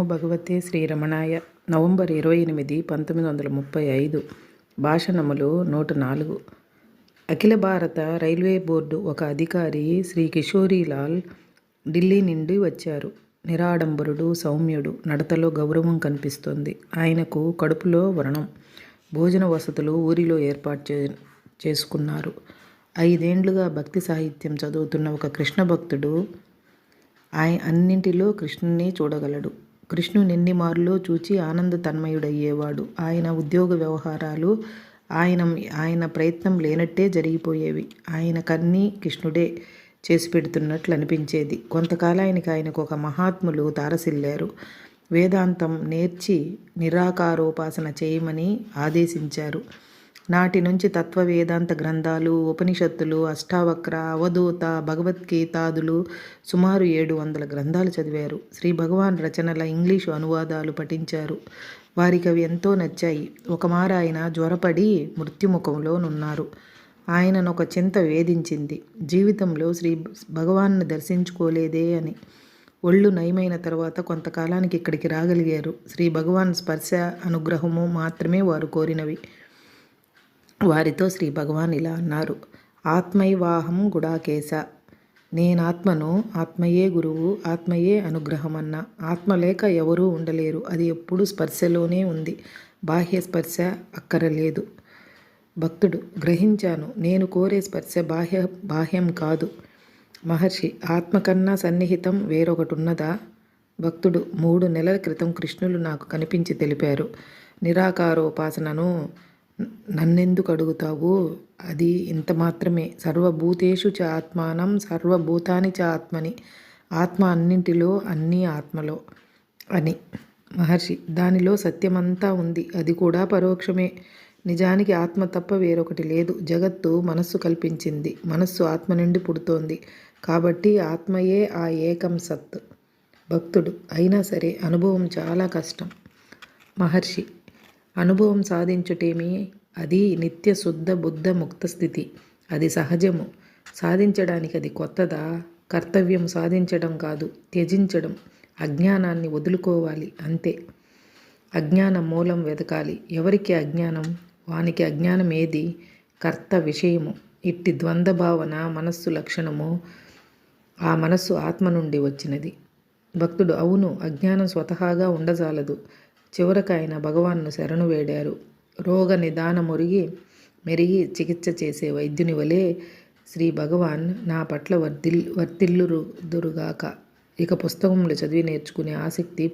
భగవతే శ్రీరమణాయ. నవంబర్ 28, 1935. భాషణములు 104. అఖిల భారత railway board ఒక అధికారి శ్రీ కిషోరీలాల్ ఢిల్లీ నుండి వచ్చారు. నిరాడంబరుడు, సౌమ్యుడు, నడతలో గౌరవం కనిపిస్తోంది. ఆయనకు కడుపులో వ్రణం. భోజన వసతులు ఊరిలో ఏర్పాటు చేసుకున్నారు. 5 ఏండ్లుగా భక్తి సాహిత్యం చదువుతున్న ఒక కృష్ణ భక్తుడు అన్నింటిలో కృష్ణుని చూడగలడు. కృష్ణునెన్ని మార్లో చూచి ఆనంద తన్మయుడయ్యేవాడు. ఆయన ఉద్యోగ వ్యవహారాలు ఆయన ప్రయత్నం లేనట్టే జరిగిపోయేవి. ఆయనకన్నీ కృష్ణుడే చేసి పెడుతున్నట్లు అనిపించేది. కొంతకాలానికి ఆయనకు ఒక మహాత్ములు తారసిల్లారు. వేదాంతం నేర్చి నిరాకారోపాసన చేయమని ఆదేశించారు. నాటి నుంచి తత్వ వేదాంత గ్రంథాలు, ఉపనిషత్తులు, అష్టావక్ర, అవధూత, భగవద్గీతాదులు సుమారు 700 గ్రంథాలు చదివారు. శ్రీ భగవాన్ రచనల ఇంగ్లీషు అనువాదాలు పఠించారు. వారికి అవి ఎంతో నచ్చాయి. ఒకమార ఆయన జ్వరపడి మృత్యుముఖంలో నున్నారు. ఆయనను ఒక చింత వేధించింది. జీవితంలో శ్రీ భగవాన్ని దర్శించుకోలేదే అని. ఒళ్ళు నయమైన తర్వాత కొంతకాలానికి ఇక్కడికి రాగలిగారు. శ్రీ భగవాన్ స్పర్శ అనుగ్రహము మాత్రమే వారు కోరినవి. వారితో శ్రీ భగవాన్ ఇలా అన్నారు: ఆత్మైవాహం గుడాకేశ. నేనాత్మను, ఆత్మయే గురువు, ఆత్మయే అనుగ్రహమన్న. ఆత్మ లేక ఎవరూ ఉండలేరు. అది ఎప్పుడూ స్పర్శలోనే ఉంది. బాహ్య స్పర్శ అక్కరలేదు. భక్తుడు: గ్రహించాను. నేను కోరే స్పర్శ బాహ్యం కాదు. మహర్షి: ఆత్మ కన్నా సన్నిహితం వేరొకటున్నదా? భక్తుడు: 3 నెలల క్రితం కృష్ణులు నాకు కనిపించి తెలిపారు. నిరాకారోపాసనను నన్నెందుకు అడుగుతావు? అది ఇంత మాత్రమే. సర్వభూతేషు చ ఆత్మానం సర్వభూతాని చ ఆత్మని. ఆత్మ అన్నింటిలో, అన్నీ ఆత్మలో అని. మహర్షి: దానిలో సత్యమంతా ఉంది. అది కూడా పరోక్షమే. నిజానికి ఆత్మ తప్ప వేరొకటి లేదు. జగత్తు మనస్సు కల్పించింది. మనస్సు ఆత్మ నుండి పుడుతోంది. కాబట్టి ఆత్మయే ఆ ఏకం సత్. భక్తుడు: అయినా సరే అనుభవం చాలా కష్టం. మహర్షి: అనుభవం సాధించుటేమి? అది నిత్య శుద్ధ బుద్ధ ముక్త స్థితి. అది సహజము. సాధించడానికి అది కొత్తదా? కర్తవ్యం సాధించడం కాదు, త్యజించడం. అజ్ఞానాన్ని వదులుకోవాలి, అంతే. అజ్ఞాన మూలం వెతకాలి. ఎవరికి అజ్ఞానం? వానికి అజ్ఞానం ఏది? కర్త విషయము. ఇట్టి ద్వంద్వ భావన మనస్సు లక్షణము. ఆ మనస్సు ఆత్మ నుండి వచ్చినది. భక్తుడు: అవును, అజ్ఞానం స్వతహాగా ఉండజాలదు. చివరకు ఆయన భగవాన్ను శరణు వేడారు. రోగ నిదాన మెరిగి చికిత్స చేసే వైద్యుని వలె శ్రీ భగవాన్ నా పట్ల వర్తిల్లుదురుగాక. ఇక పుస్తకములు చదివి నేర్చుకునే ఆసక్తి